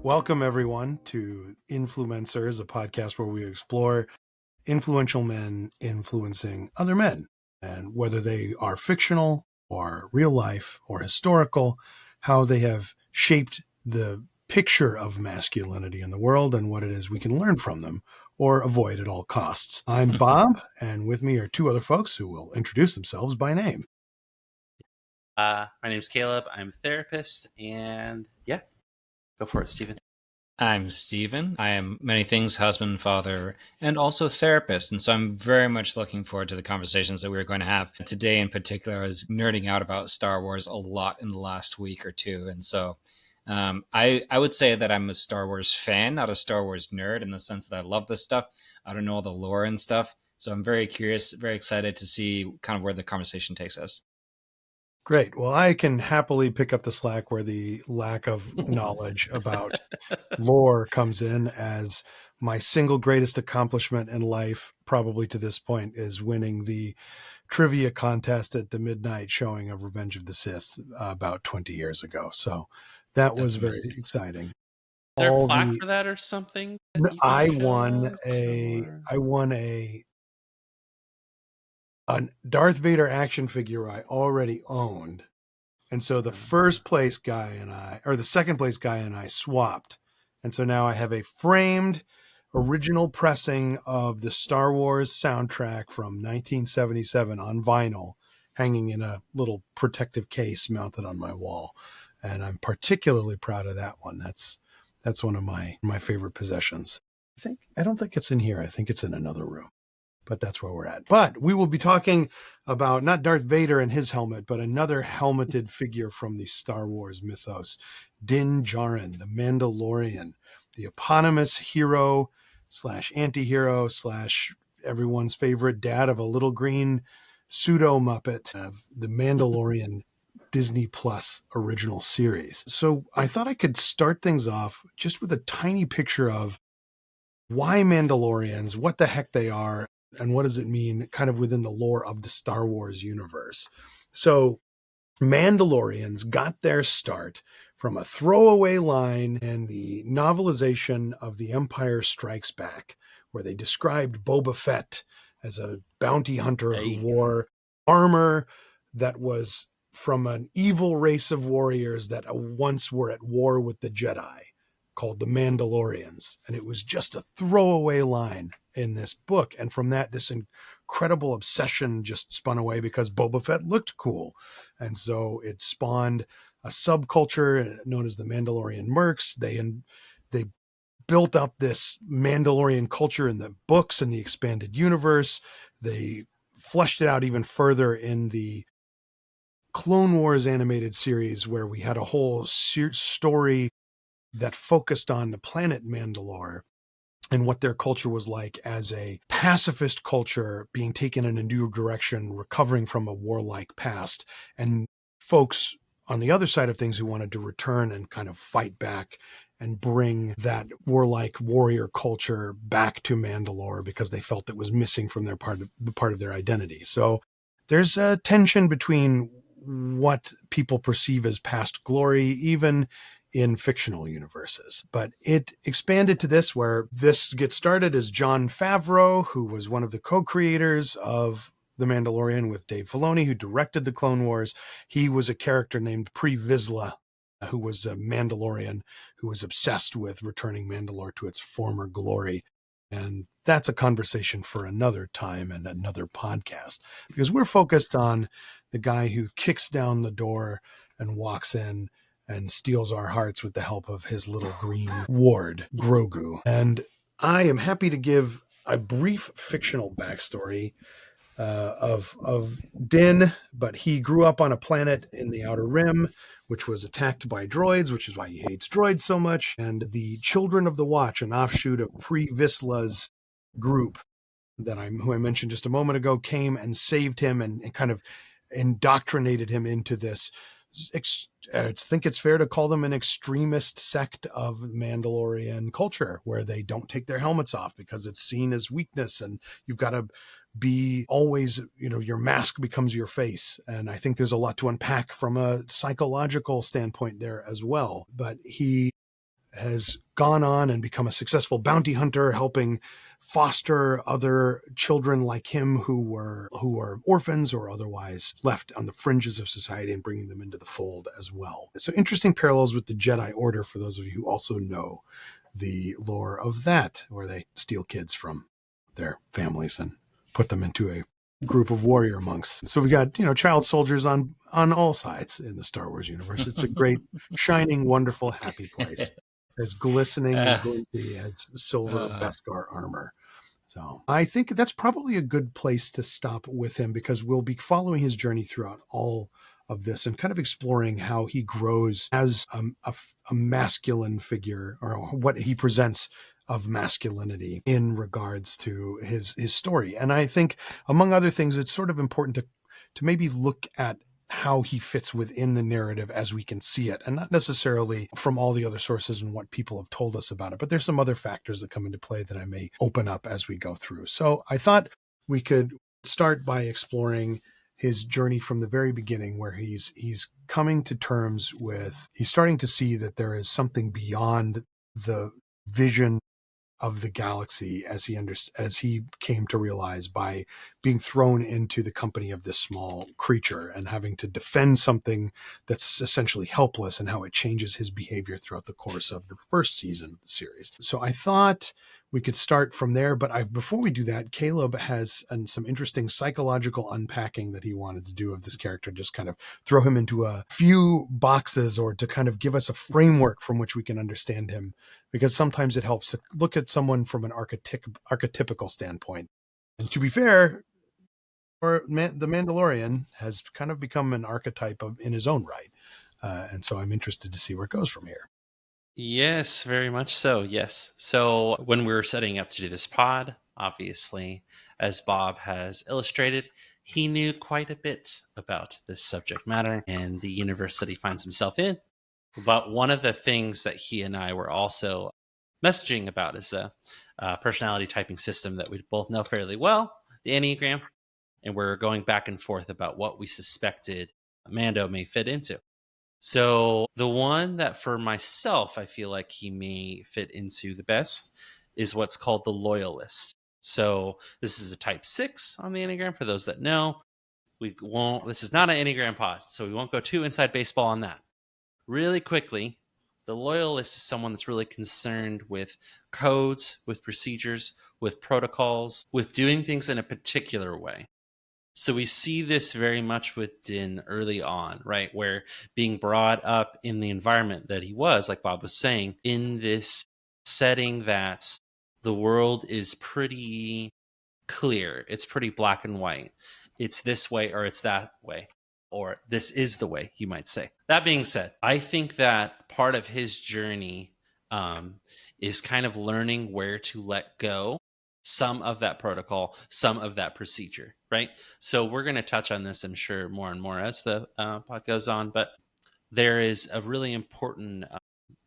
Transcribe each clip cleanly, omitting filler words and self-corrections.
Welcome, everyone, to Influ-Men-Sirs, a podcast where we explore influential men influencing other men. And whether they are fictional or real life or historical, how they have shaped the picture of masculinity in the world and what it is we can learn from them or avoid at all costs. I'm Bob, and with me are two other folks who will introduce themselves by name. My name's Caleb. I'm a therapist, and yeah, go for it, Stephen. I'm Stephen. I am many things, husband, father, and also therapist. And so I'm very much looking forward to the conversations that we're going to have today. In particular, I was nerding out about Star Wars a lot in the last week or two. And so I would say that I'm a Star Wars fan, not a Star Wars nerd, in the sense that I love this stuff. I don't know all the lore and stuff. So I'm very curious, very excited to see kind of where the conversation takes us. Great. Well, I can happily pick up the slack where the lack of knowledge about lore comes in, as my single greatest accomplishment in life, probably to this point, is winning the trivia contest at the midnight showing of Revenge of the Sith about 20 years ago. So that was very exciting. Is there a plaque for that or something? I won a Darth Vader action figure I already owned. And so the first place guy and I, or the second place guy and I, swapped. And so now I have a framed original pressing of the Star Wars soundtrack from 1977 on vinyl, hanging in a little protective case mounted on my wall. And I'm particularly proud of that one. That's one of my favorite possessions. I don't think it's in here. I think it's in another room. But that's where we're at. But we will be talking about not Darth Vader and his helmet, but another helmeted figure from the Star Wars mythos, Din Djarin, the Mandalorian, the eponymous hero / anti-hero / everyone's favorite dad of a little green pseudo Muppet of the Mandalorian Disney Plus original series. So I thought I could start things off just with a tiny picture of why Mandalorians, what the heck they are, and what does it mean kind of within the lore of the Star Wars universe. So Mandalorians got their start from a throwaway line in the novelization of The Empire Strikes Back, where they described Boba Fett as a bounty hunter who wore armor that was from an evil race of warriors that once were at war with the Jedi, called the Mandalorians. And it was just a throwaway line in this book. And from that, this incredible obsession just spun away because Boba Fett looked cool. And so it spawned a subculture known as the Mandalorian Mercs. They built up this Mandalorian culture in the books and the expanded universe. They fleshed it out even further in the Clone Wars animated series, where we had a whole story that focused on the planet Mandalore and what their culture was like as a pacifist culture being taken in a new direction, recovering from a warlike past, and folks on the other side of things who wanted to return and kind of fight back and bring that warlike warrior culture back to Mandalore because they felt it was missing from their part of their identity. So there's a tension between what people perceive as past glory, even in fictional universes. But it expanded to this, where this gets started as Jon Favreau, who was one of the co-creators of The Mandalorian with Dave Filoni, who directed the Clone Wars. He was a character named Pre Vizsla, who was a Mandalorian who was obsessed with returning Mandalore to its former glory. And that's a conversation for another time and another podcast, because we're focused on the guy who kicks down the door and walks in and steals our hearts with the help of his little green ward, Grogu. And I am happy to give a brief fictional backstory of Din, but he grew up on a planet in the Outer Rim, which was attacked by droids, which is why he hates droids so much. And the Children of the Watch, an offshoot of Pre Vizsla's group who I mentioned just a moment ago, came and saved him and kind of indoctrinated him into this. I think it's fair to call them an extremist sect of Mandalorian culture, where they don't take their helmets off because it's seen as weakness, and you've got to be always, your mask becomes your face. And I think there's a lot to unpack from a psychological standpoint there as well. But he has gone on and become a successful bounty hunter, helping foster other children like him who were orphans or otherwise left on the fringes of society, and bringing them into the fold as well. So interesting parallels with the Jedi Order, for those of you who also know the lore of that, where they steal kids from their families and put them into a group of warrior monks. So we got, child soldiers on all sides in the Star Wars universe. It's a great, shining, wonderful, happy place. As glistening and glinty as silver Beskar armor. So I think that's probably a good place to stop with him, because we'll be following his journey throughout all of this and kind of exploring how he grows as a masculine figure, or what he presents of masculinity in regards to his story. And I think, among other things, it's sort of important to maybe look at how he fits within the narrative as we can see it, and not necessarily from all the other sources and what people have told us about it. But there's some other factors that come into play that I may open up as we go through. So I thought we could start by exploring his journey from the very beginning, where he's coming to terms with, he's starting to see that there is something beyond the vision of the galaxy as he came to realize by being thrown into the company of this small creature and having to defend something that's essentially helpless, and how it changes his behavior throughout the course of the first season of the series. So I thought we could start from there, but before we do that, Caleb has some interesting psychological unpacking that he wanted to do of this character, just kind of throw him into a few boxes, or to kind of give us a framework from which we can understand him, because sometimes it helps to look at someone from an archetypical standpoint. And to be fair, the Mandalorian has kind of become an archetype in his own right. And so I'm interested to see where it goes from here. Yes, very much so. Yes. So when we were setting up to do this pod, obviously, as Bob has illustrated, he knew quite a bit about this subject matter and the universe that he finds himself in. But one of the things that he and I were also messaging about is the personality typing system that we both know fairly well, the Enneagram. And we're going back and forth about what we suspected Mando may fit into. So the one that for myself, I feel like he may fit into the best is what's called the loyalist. So this is a type 6 on the Enneagram. For those that know, this is not an Enneagram pod, so we won't go too inside baseball on that. Really quickly, the loyalist is someone that's really concerned with codes, with procedures, with protocols, with doing things in a particular way. So we see this very much with Din early on, right? Where being brought up in the environment that he was, like Bob was saying, in this setting that the world is pretty clear. It's pretty black and white. It's this way or it's that way, or this is the way, you might say. That being said, I think that part of his journey is kind of learning where to let go some of that protocol, some of that procedure, right? So we're going to touch on this, I'm sure, more and more as the pod goes on, but there is a really important,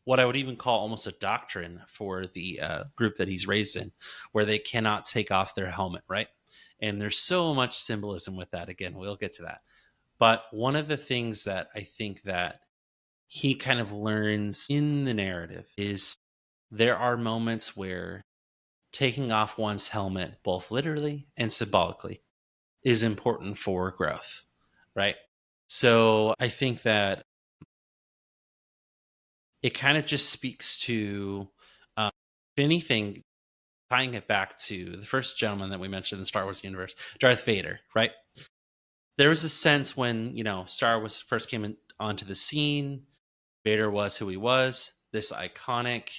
what I would even call almost a doctrine for the group that he's raised in, where they cannot take off their helmet, right? And there's so much symbolism with that. Again, we'll get to that. But one of the things that I think that he kind of learns in the narrative is there are moments where taking off one's helmet, both literally and symbolically, is important for growth, right? So I think that it kind of just speaks to, if anything, tying it back to the first gentleman that we mentioned in the Star Wars universe, Darth Vader, right? There was a sense when, Star Wars first came onto the scene, Vader was who he was, this iconic,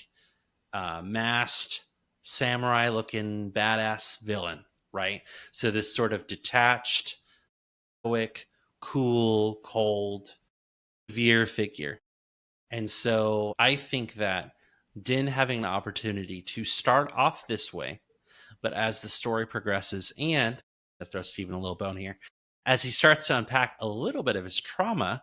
masked, samurai-looking badass villain, right? So this sort of detached, stoic, cool, cold, severe figure. And so I think that Din having an opportunity to start off this way, but as the story progresses, and I throw Stephen a little bone here, as he starts to unpack a little bit of his trauma,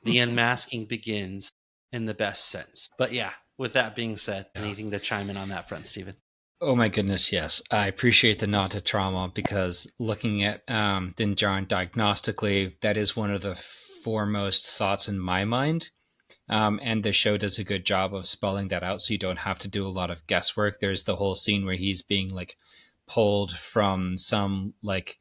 the unmasking begins in the best sense. But yeah, with that being said, anything to chime in on that front, Stephen? Oh my goodness, yes. I appreciate the nod to trauma, because looking at Din Djarin diagnostically, that is one of the foremost thoughts in my mind. And the show does a good job of spelling that out, so you don't have to do a lot of guesswork. There's the whole scene where he's being like pulled from some like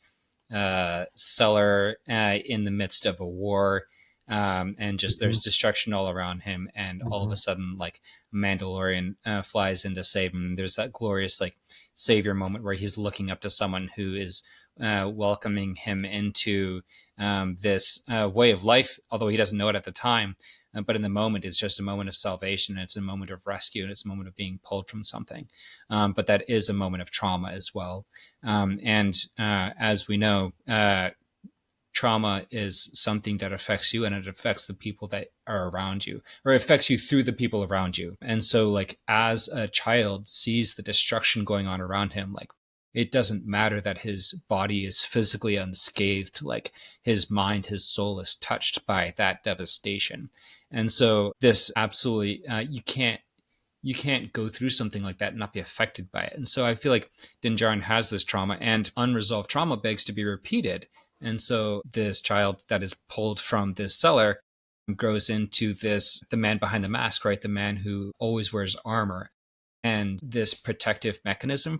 cellar in the midst of a war, and just there's destruction all around him, and all of a sudden like Mandalorian flies in to save him. There's that glorious like savior moment where he's looking up to someone who is welcoming him into this way of life, although he doesn't know it at the time. But in the moment, it's just a moment of salvation. It's a moment of rescue, and it's a moment of being pulled from something. But that is a moment of trauma as well. And as we know, trauma is something that affects you, and it affects the people that are around you, or it affects you through the people around you. And so, like, as a child sees the destruction going on around him, like, it doesn't matter that his body is physically unscathed, like his mind, his soul is touched by that devastation. And so this absolutely, you can't go through something like that and not be affected by it. And so I feel like Din Djarin has this trauma, and unresolved trauma begs to be repeated. And so this child that is pulled from this cellar grows into this, the man behind the mask, right? The man who always wears armor. And this protective mechanism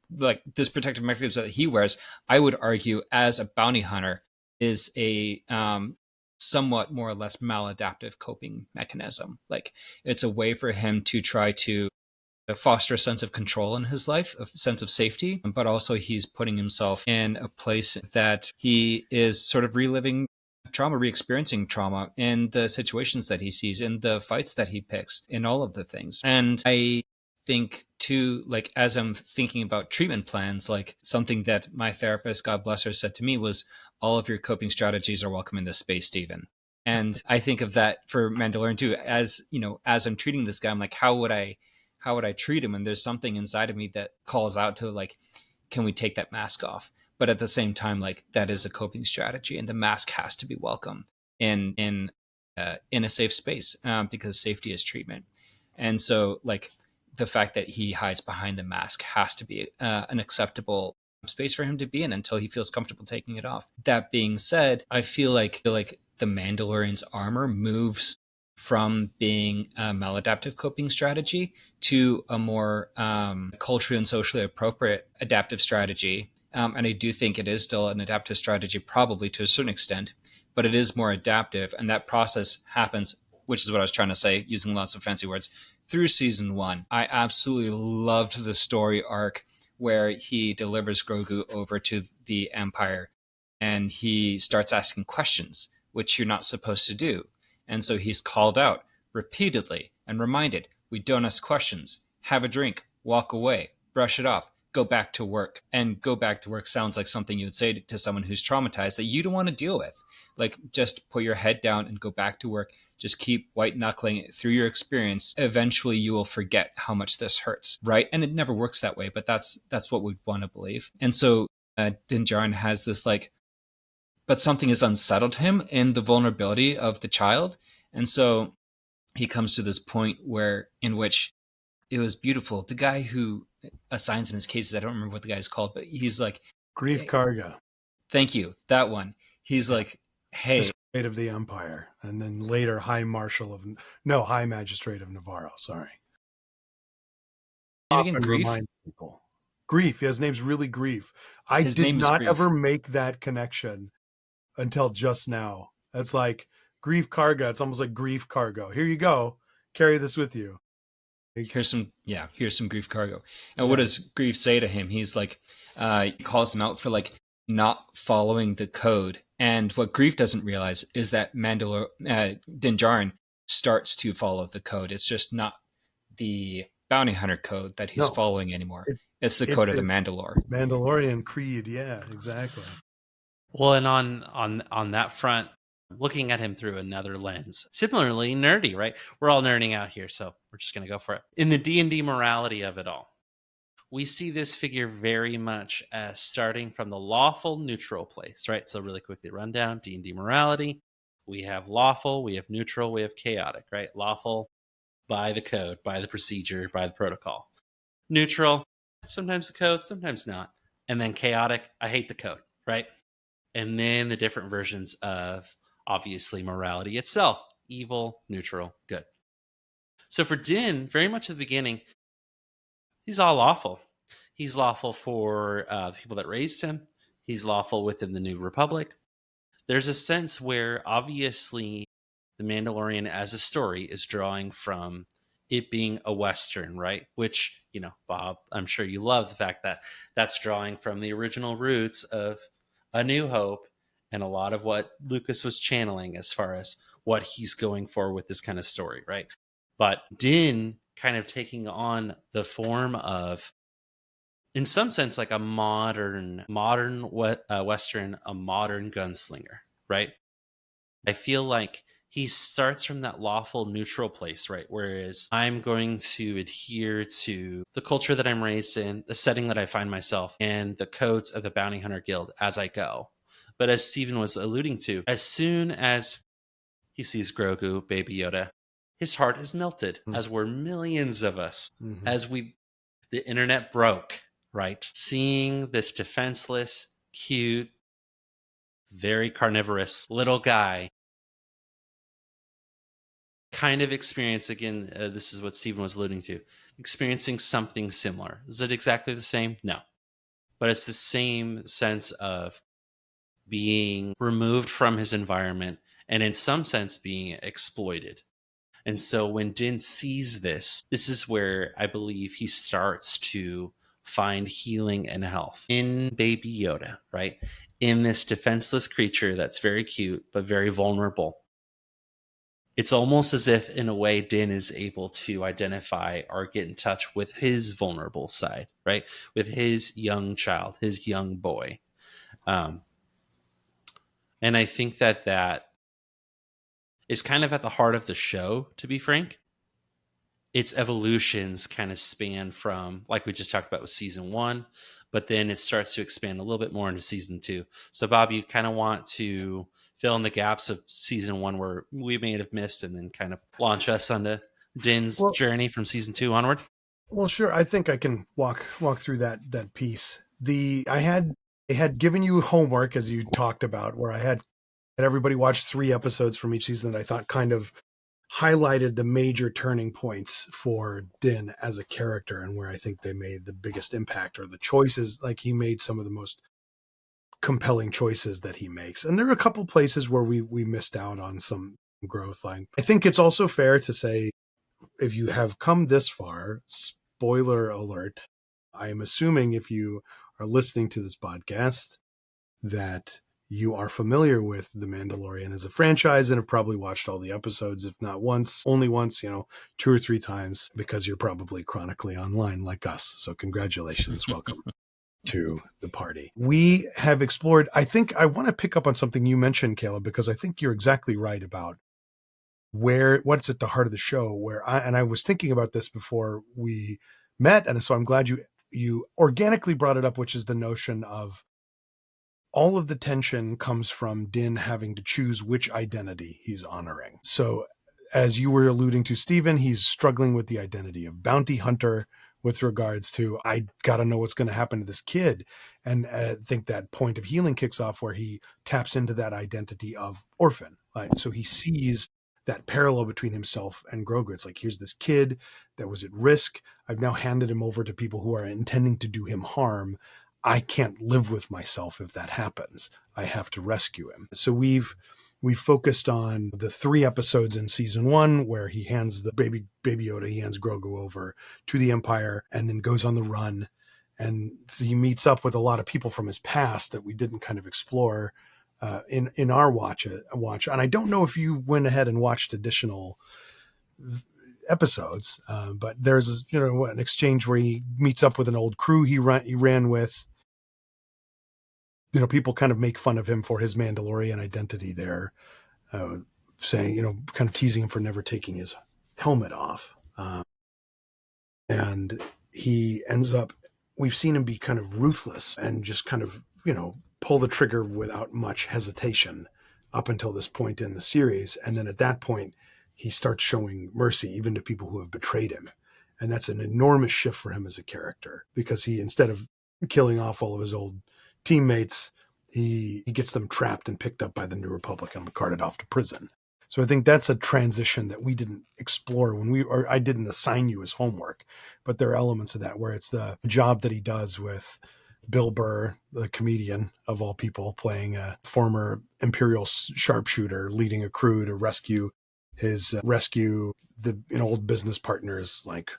that he wears, I would argue, as a bounty hunter, is a somewhat more or less maladaptive coping mechanism. Like, it's a way for him to try to foster a sense of control in his life, a sense of safety, but also he's putting himself in a place that he is sort of reliving trauma, re-experiencing trauma in the situations that he sees, in the fights that he picks, in all of the things. And I think too, like, as I'm thinking about treatment plans, like, something that my therapist, God bless her, said to me was, all of your coping strategies are welcome in this space, Stephen. And I think of that for Mandalorian too. As you know, as I'm treating this guy, I'm like, how would I treat him? And there's something inside of me that calls out to, like, can we take that mask off? But at the same time, like, that is a coping strategy, and the mask has to be welcome in a safe space, because safety is treatment. And so, like, the fact that he hides behind the mask has to be an acceptable space for him to be in until he feels comfortable taking it off. That being said, I feel like the Mandalorian's armor moves from being a maladaptive coping strategy to a more culturally and socially appropriate adaptive strategy. And I do think it is still an adaptive strategy, probably to a certain extent, but it is more adaptive. And that process happens, which is what I was trying to say, using lots of fancy words, through season 1. I absolutely loved the story arc where he delivers Grogu over to the Empire, and he starts asking questions, which you're not supposed to do. And so he's called out repeatedly and reminded, we don't ask questions. Have a drink, walk away, brush it off, go back to work. And go back to work sounds like something you would say to someone who's traumatized that you don't want to deal with. Like, just put your head down and go back to work. Just keep white knuckling it through your experience. Eventually you will forget how much this hurts, right? And it never works that way, but that's what we want to believe. And so Din Djarin has this, like, but something has unsettled him in the vulnerability of the child. And so he comes to this point in which it was beautiful. The guy who assigns him his cases, I don't remember what the guy's called, but he's like, Grief Karga. Thank you. That one. He's like, hey, Magistrate of the Empire, and then later High Magistrate of Navarro. Sorry. again, Grief. Remind people. Grief. Yeah, his name's really Grief. His did name is not Grief. ever make that connection until just now. That's like Grief Karga. It's almost like Grief Cargo. Here you go. Carry this with you. Here's some Grief cargo. And what does Grief say to him? He's like, he calls him out for, like, not following the code. And what Grief doesn't realize is that Din Djarin starts to follow the code. It's just not the bounty hunter code that he's following anymore. It's the code of the Mandalore. Mandalorian creed. Yeah, exactly. Well, and on that front, looking at him through another lens, similarly nerdy, right? We're all nerding out here, so we're just going to go for it. In the D&D morality of it all, we see this figure very much as starting from the lawful neutral place, right? So really quickly run down D&D morality. We have lawful, we have neutral, we have chaotic, right? Lawful, by the code, by the procedure, by the protocol. Neutral, sometimes the code, sometimes not. And then chaotic, I hate the code, right? And then the different versions of, obviously, morality itself. evil, neutral, good. So for Din, very much at the beginning, he's all lawful. He's lawful for the people that raised him. He's lawful within the New Republic. There's a sense where obviously the Mandalorian as a story is drawing from it being a Western, right? Which, Bob, I'm sure you love the fact that that's drawing from the original roots of A New Hope and a lot of what Lucas was channeling as far as what he's going for with this kind of story, right? But Din kind of taking on the form of, in some sense, like a modern Western, a modern gunslinger, right? I feel like he starts from that lawful neutral place, right? Whereas I'm going to adhere to the culture that I'm raised in, the setting that I find myself, and the codes of the Bounty Hunter Guild as I go. But as Stephen was alluding to, as soon as he sees Grogu, Baby Yoda, his heart is melted, as were millions of us, as the internet broke, right? Seeing this defenseless, cute, very carnivorous little guy kind of experience, again, this is what Stephen was alluding to, experiencing something similar. Is it exactly the same? No. But it's the same sense of being removed from his environment and in some sense being exploited. And so when Din sees this is where I believe he starts to find healing and health in Baby Yoda, right? In this defenseless creature that's very cute, but very vulnerable. It's almost as if, in a way, Din is able to identify or get in touch with his vulnerable side, right? With his young child, his young boy. And I think that is kind of at the heart of the show, to be frank. Its evolutions kind of span from, like we just talked about with season 1, but then it starts to expand a little bit more into season 2. So, Bob, you kind of want to fill in the gaps of season 1 where we may have missed, and then kind of launch us onto Din's journey from season 2 onward? Well, sure. I think I can walk through that piece. I had given you homework, as you talked about, where I had everybody watch 3 episodes from each season that I thought kind of highlighted the major turning points for Din as a character and where I think they made the biggest impact, or the choices, like he made some of the most compelling choices that he makes. And there are a couple places where we missed out on some growth. Like, I think it's also fair to say, if you have come this far, spoiler alert, I am assuming if you are listening to this podcast that you are familiar with The Mandalorian as a franchise and have probably watched all the episodes, if not once, only once, 2 or 3 times, because you're probably chronically online like us. So congratulations. Welcome to the party. We have explored, I think I want to pick up on something you mentioned, Caleb, because I think you're exactly right about what's at the heart of the show, I was thinking about this before we met. And so I'm glad you organically brought it up, which is the notion of all of the tension comes from Din having to choose which identity he's honoring. So as you were alluding to, Stephen, he's struggling with the identity of bounty hunter with regards to, I got to know what's going to happen to this kid. And I think that point of healing kicks off where he taps into that identity of orphan. So he sees that parallel between himself and Grogu. It's like, here's this kid that was at risk. I've now handed him over to people who are intending to do him harm. I can't live with myself if that happens. I have to rescue him. So we've focused on the 3 episodes in season 1 where he hands the baby Yoda, he hands Grogu over to the Empire and then goes on the run. And he meets up with a lot of people from his past that we didn't kind of explore in our watch. And I don't know if you went ahead and watched additional episodes, but there's an exchange where he meets up with an old crew he ran with. People kind of make fun of him for his Mandalorian identity there, saying, kind of teasing him for never taking his helmet off. And he ends up, we've seen him be kind of ruthless and just kind of, pull the trigger without much hesitation up until this point in the series. And then at that point, he starts showing mercy even to people who have betrayed him. And that's an enormous shift for him as a character, because he, instead of killing off all of his old teammates, he gets them trapped and picked up by the New Republic and carted off to prison. So I think that's a transition that we didn't explore or I didn't assign you as homework, but there are elements of that where it's the job that he does with Bill Burr, the comedian of all people, playing a former Imperial sharpshooter, leading a crew to rescue the old business partner's like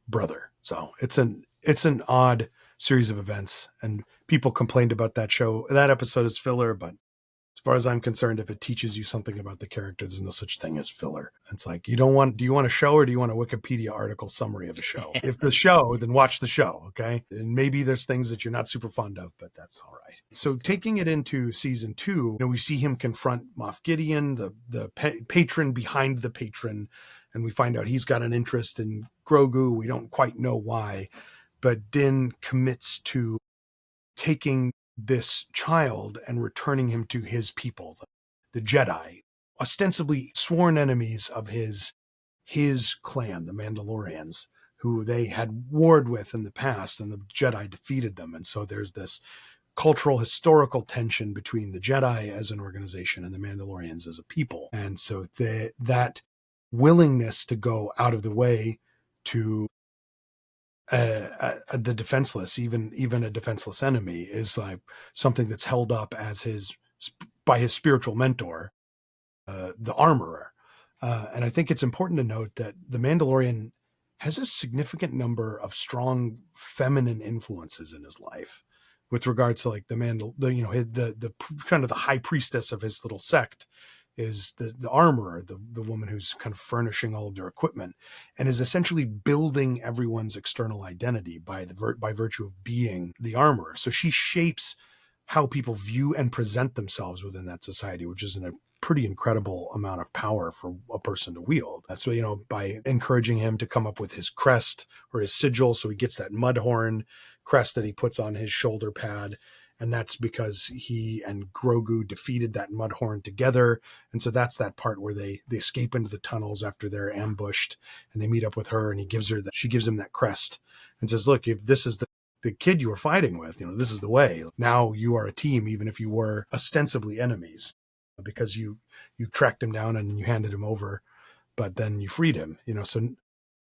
brother. So it's an odd series of events, and people complained about that episode is filler, but as far as I'm concerned, if it teaches you something about the character, there's no such thing as filler. It's like, do you want a show, or do you want a Wikipedia article summary of a show? If the show, then watch the show. Okay. And maybe there's things that you're not super fond of, but that's all right. So taking it into season 2, we see him confront Moff Gideon, the patron behind the patron. And we find out he's got an interest in Grogu. We don't quite know why, but Din commits to taking this child and returning him to his people, the Jedi, ostensibly sworn enemies of his clan, the Mandalorians, who they had warred with in the past, and the Jedi defeated them. And so there's this cultural, historical tension between the Jedi as an organization and the Mandalorians as a people. And so that willingness to go out of the way to the defenseless, even a defenseless enemy, is like something that's held up as by his spiritual mentor, the armorer. And I think it's important to note that the Mandalorian has a significant number of strong feminine influences in his life, with regards to like the kind of the high priestess of his little sect is the armorer, the woman who's kind of furnishing all of their equipment, and is essentially building everyone's external identity by virtue of being the armorer. So she shapes how people view and present themselves within that society, which is a pretty incredible amount of power for a person to wield. So, by encouraging him to come up with his crest or his sigil, so he gets that mudhorn crest that he puts on his shoulder pad. And that's because he and Grogu defeated that mudhorn together. And so that's that part where they escape into the tunnels after they're ambushed, and they meet up with her, and she gives him that crest and says, look, if this is the kid you were fighting with, this is the way. Now you are a team, even if you were ostensibly enemies, because you tracked him down and you handed him over, but then you freed him, so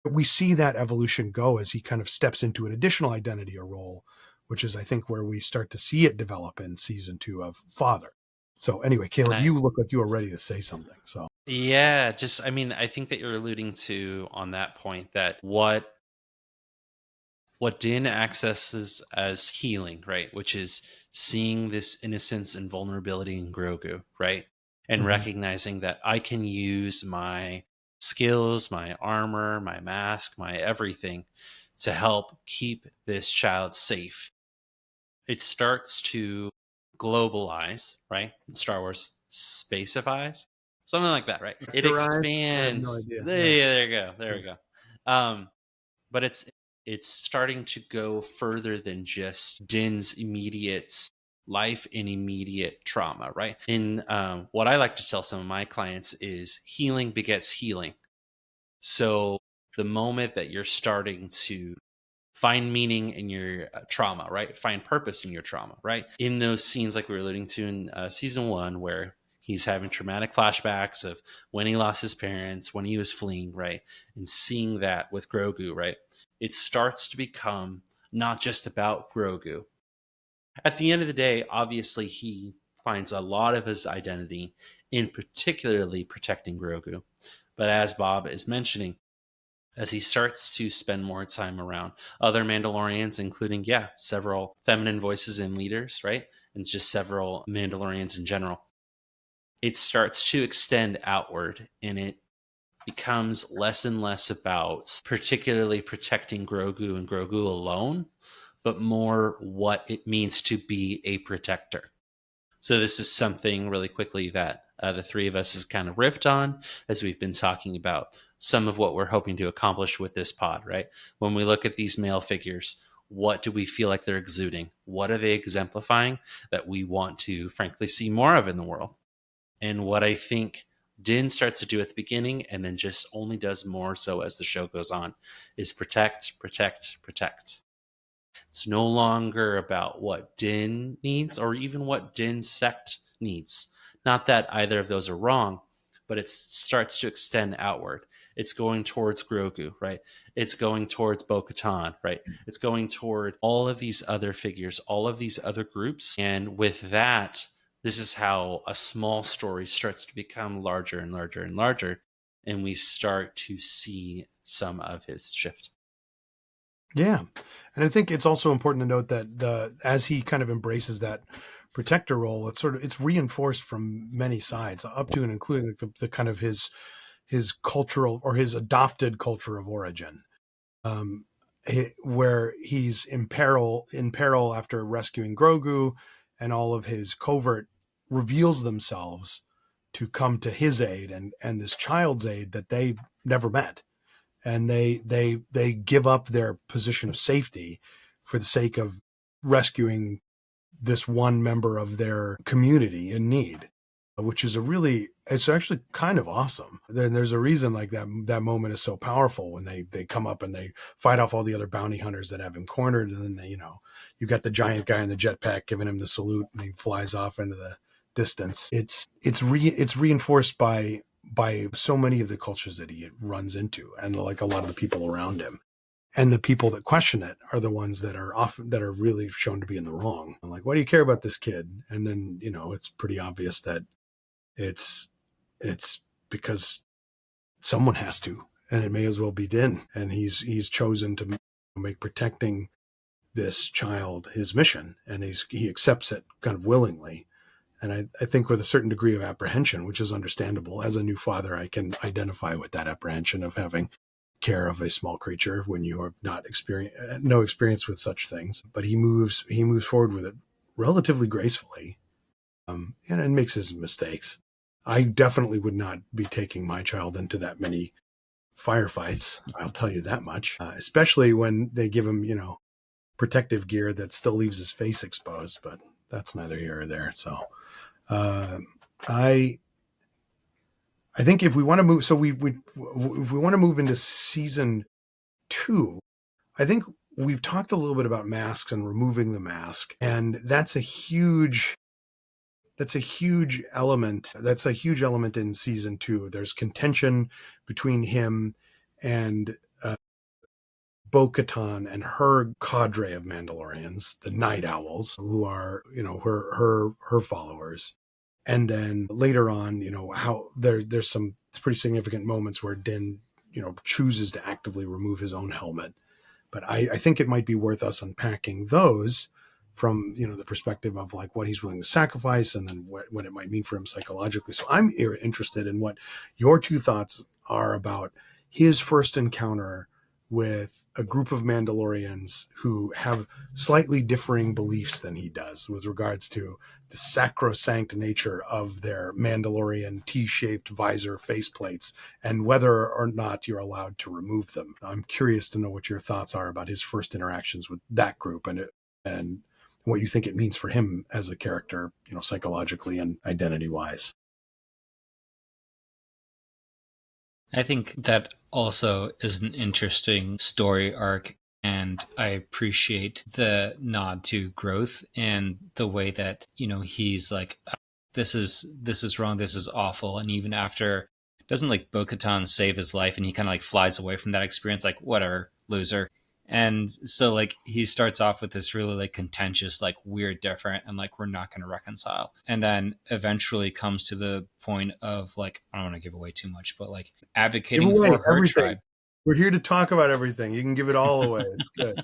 we see that evolution go as he kind of steps into an additional identity or role, which is, I think, where we start to see it develop in season 2 of Father. So anyway, Caleb, you look like you were ready to say something. So yeah, I think that you're alluding to on that point that what Din accesses as healing, right, which is seeing this innocence and vulnerability in Grogu, right, and recognizing that I can use my skills, my armor, my mask, my everything to help keep this child safe. It starts to globalize, right? Star Wars spacifies, something like that, right? It expands. I have no idea. Yeah, there you go. There we go. But it's starting to go further than just Din's immediate life and immediate trauma, right? In what I like to tell some of my clients is healing begets healing. So the moment that you're starting to find meaning in your trauma, right? Find purpose in your trauma, right? In those scenes, like we were alluding to in season 1, where he's having traumatic flashbacks of when he lost his parents, when he was fleeing, right? And seeing that with Grogu, right? It starts to become not just about Grogu. At the end of the day, obviously, he finds a lot of his identity in particularly protecting Grogu. But as Bob is mentioning, as he starts to spend more time around other Mandalorians, including, several feminine voices and leaders, right? And just several Mandalorians in general, it starts to extend outward, and it becomes less and less about particularly protecting Grogu and Grogu alone, but more what it means to be a protector. So this is something really quickly that the three of us has kind of riffed on as we've been talking about some of what we're hoping to accomplish with this pod, right? When we look at these male figures, what do we feel like they're exuding? What are they exemplifying that we want to, frankly, see more of in the world? And what I think Din starts to do at the beginning and then just only does more so as the show goes on is protect, protect, protect. It's no longer about what Din needs or even what Din's sect needs. Not that either of those are wrong, but it starts to extend outward. It's going towards Grogu, right? It's going towards Bo-Katan, right? It's going toward all of these other figures, all of these other groups. And with that, this is how a small story starts to become larger and larger and larger. And we start to see some of his shift. Yeah. And I think it's also important to note that as he kind of embraces that protector role, it's reinforced from many sides, up to and including the kind of his cultural or his adopted culture of origin, where he's in peril after rescuing Grogu, and all of his covert reveals themselves to come to his aid and this child's aid that they never met. And they give up their position of safety for the sake of rescuing this one member of their community in need, which is it's actually kind of awesome. Then there's a reason like that moment is so powerful when they come up and they fight off all the other bounty hunters that have him cornered. And then you got the giant guy in the jetpack giving him the salute and he flies off into the distance. It's reinforced by so many of the cultures that he runs into, and like a lot of the people around him. And the people that question it are the ones that are really shown to be in the wrong. I'm like, why do you care about this kid? And then, it's pretty obvious that it's because someone has to, and it may as well be Din. And he's chosen to make protecting this child his mission, and he accepts it kind of willingly. And I think with a certain degree of apprehension, which is understandable. As a new father, I can identify with that apprehension of having care of a small creature when you have no experience with such things. But he moves forward with it relatively gracefully, and makes his mistakes. I definitely would not be taking my child into that many firefights. I'll tell you that much, especially when they give him, protective gear that still leaves his face exposed, but that's neither here or there. So, I think if we want to move, if we want to move into season 2, I think we've talked a little bit about masks and removing the mask, and that's a huge element. That's a huge element in season 2. There's contention between him and Bo-Katan and her cadre of Mandalorians, the Night Owls, who are, her followers. And then later on, how there's some pretty significant moments where Din, chooses to actively remove his own helmet. But I think it might be worth us unpacking those from, the perspective of like what he's willing to sacrifice, and then what it might mean for him psychologically. So I'm interested in what your 2 thoughts are about his first encounter with a group of Mandalorians who have slightly differing beliefs than he does with regards to the sacrosanct nature of their Mandalorian T-shaped visor faceplates and whether or not you're allowed to remove them. I'm curious to know what your thoughts are about his first interactions with that group and what you think it means for him as a character, psychologically and identity-wise. I think that also is an interesting story arc, and I appreciate the nod to growth and the way that, he's like, this is wrong, this is awful. And even after, doesn't like Bo-Katan save his life and he kind of like flies away from that experience, like, whatever, loser. And so like he starts off with this really like contentious, like we're different and like we're not going to reconcile. And then eventually comes to the point of like, I don't want to give away too much, but like advocating for her everything. tribe. We're here to talk about everything. You can give it all away. It's good.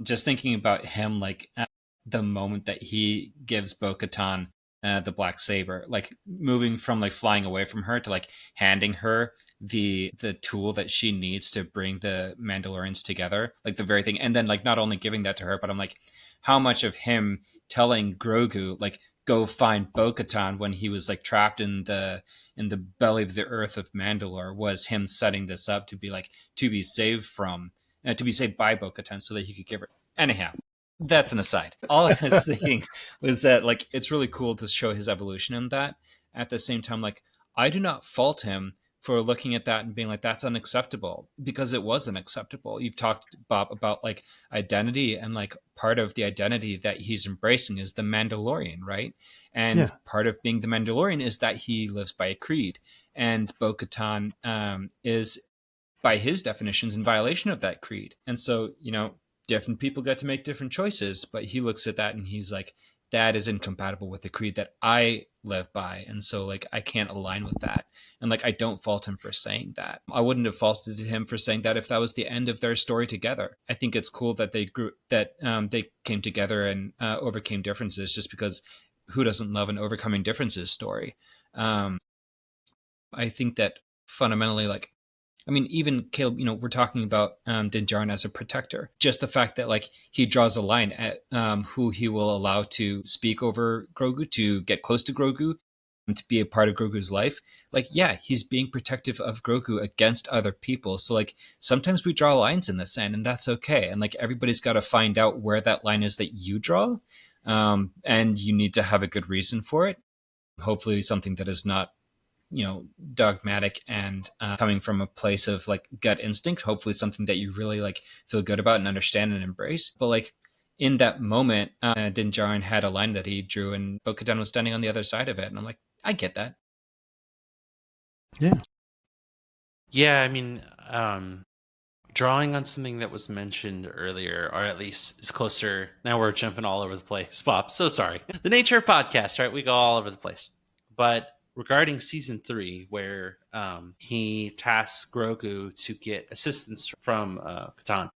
Just thinking about him, like at the moment that he gives Bo-Katan the black saber, like moving from like flying away from her to like handing her the tool that she needs to bring the Mandalorians together, like the very thing. And then like not only giving that to her, but I'm like, how much of him telling Grogu like go find Bo-Katan when he was like trapped in the belly of the earth of Mandalore was him setting this up to be like to be saved by Bo-Katan so that he could give her. Anyhow, that's an aside. All I was thinking was that like it's really cool to show his evolution in that. At the same time, like I do not fault him for looking at that and being like, that's unacceptable, because it was unacceptable. You've talked, Bob, about like identity, and like part of the identity that he's embracing is the Mandalorian, right? And Yeah. part of being the Mandalorian is that he lives by a creed. And Bo-Katan is, by his definitions, in violation of that creed. And so, different people get to make different choices, but he looks at that and he's like, that is incompatible with the creed that I live by. And so like, I can't align with that. And like, I don't fault him for saying that. I wouldn't have faulted him for saying that if that was the end of their story together. I think it's cool that they came together and overcame differences, just because who doesn't love an overcoming differences story? I think that fundamentally, like, I mean, even Caleb, we're talking about Din Djarin as a protector. Just the fact that like he draws a line at who he will allow to speak over Grogu, to get close to Grogu, and to be a part of Grogu's life. Like, yeah, he's being protective of Grogu against other people. So like, sometimes we draw lines in the sand, and that's okay. And like, everybody's got to find out where that line is that you draw, and you need to have a good reason for it. Hopefully, something that is not dogmatic and coming from a place of like gut instinct. Hopefully something that you really like feel good about and understand and embrace. But like, in that moment, Din Djarin had a line that he drew, and Bo-Katan was standing on the other side of it, and I'm like, I get that. Yeah, I mean, drawing on something that was mentioned earlier, or at least is closer. Now we're jumping all over the place, Bob. So sorry. The nature of podcast, right? We go all over the place. But regarding season 3, where he tasks Grogu to get assistance from Katan,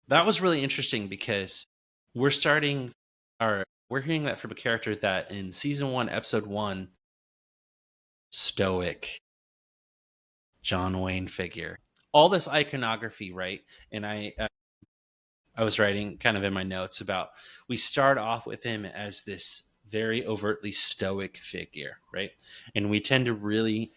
that was really interesting, because we're hearing that from a character that in season 1, episode 1, stoic John Wayne figure. All this iconography, right? And I was writing kind of in my notes about, we start off with him as this very overtly stoic figure, right? And we tend to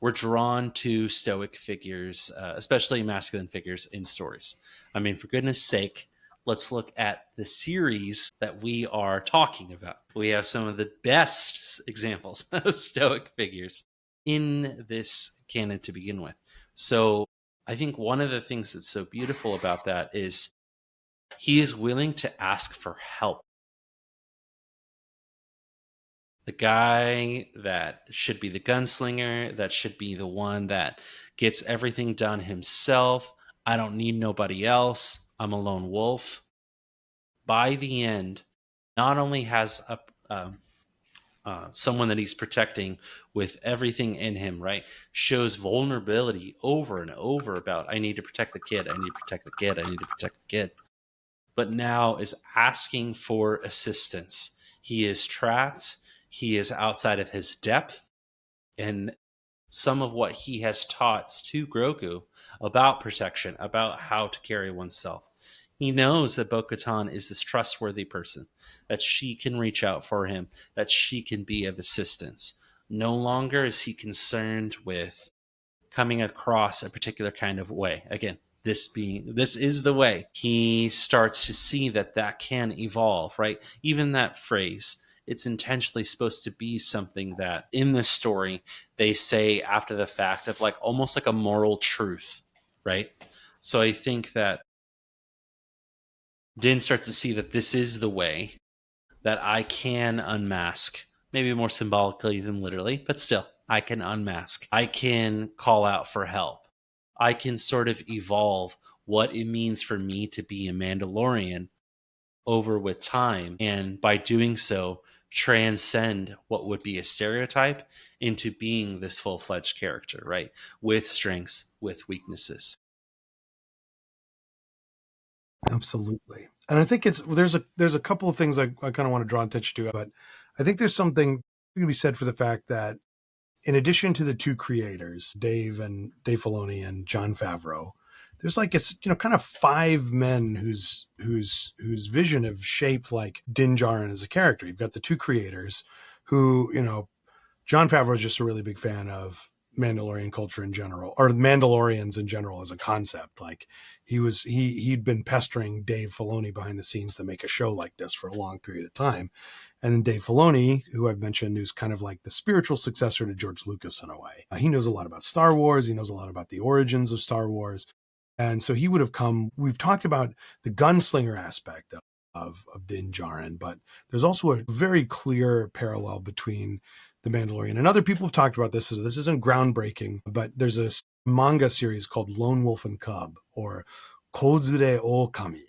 we're drawn to stoic figures, especially masculine figures in stories. I mean, for goodness sake, let's look at the series that we are talking about. We have some of the best examples of stoic figures in this canon to begin with. So I think one of the things that's so beautiful about that is he is willing to ask for help. The guy that should be the gunslinger, that should be the one that gets everything done himself. I don't need nobody else. I'm a lone wolf. By the end, not only has someone that he's protecting with everything in him, right? Shows vulnerability over and over about, I need to protect the kid. I need to protect the kid. I need to protect the kid. But now is asking for assistance. He is trapped. He is outside of his depth. And some of what he has taught to Grogu about protection, about how to carry oneself. He knows that Bo-Katan is this trustworthy person, that she can reach out for him, that she can be of assistance. No longer is he concerned with coming across a particular kind of way. Again, this is the way. He starts to see that can evolve, right? Even that phrase, it's intentionally supposed to be something that in the story they say after the fact, of like almost like a moral truth, right? So I think that Din starts to see that this is the way, that I can unmask, maybe more symbolically than literally, but still, I can unmask. I can call out for help. I can sort of evolve what it means for me to be a Mandalorian over with time. And by doing so, transcend what would be a stereotype into being this full-fledged character, right? With strengths, with weaknesses. Absolutely. And I think there's a couple of things I kind of want to draw attention to, but I think there's something to be said for the fact that in addition to the two creators, Dave Filoni and Jon Favreau, there's like kind of 5 men whose vision have shaped like Din Djarin as a character. You've got the two creators who, Jon Favreau is just a really big fan of Mandalorian culture in general, or Mandalorians in general as a concept. Like he'd been pestering Dave Filoni behind the scenes to make a show like this for a long period of time. And then Dave Filoni, who I've mentioned, who's kind of like the spiritual successor to George Lucas in a way. He knows a lot about Star Wars. He knows a lot about the origins of Star Wars. And so he would have come, we've talked about the gunslinger aspect of Din Djarin, but there's also a very clear parallel between the Mandalorian. And other people have talked about this. This isn't groundbreaking, but there's a manga series called Lone Wolf and Cub, or Kozure Okami,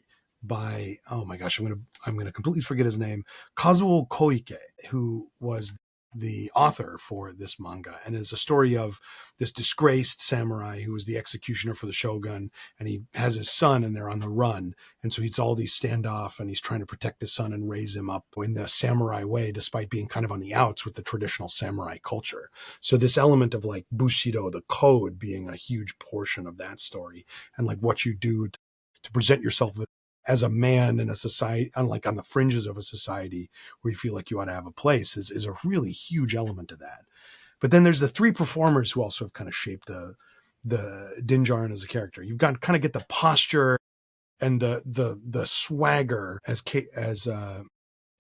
by, oh my gosh, I'm gonna completely forget his name, Kazuo Koike, who was the author for this manga, and is a story of this disgraced samurai who was the executioner for the shogun, and he has his son and they're on the run, and so he's all these standoff and he's trying to protect his son and raise him up in the samurai way, despite being kind of on the outs with the traditional samurai culture. So this element of like bushido, the code, being a huge portion of that story, and like what you do to present yourself as a man in a society, unlike on the fringes of a society where you feel like you ought to have a place, is a really huge element of that. But then there's the three performers who also have kind of shaped the Din Djarin as a character. You've got kind of get the posture and the swagger, as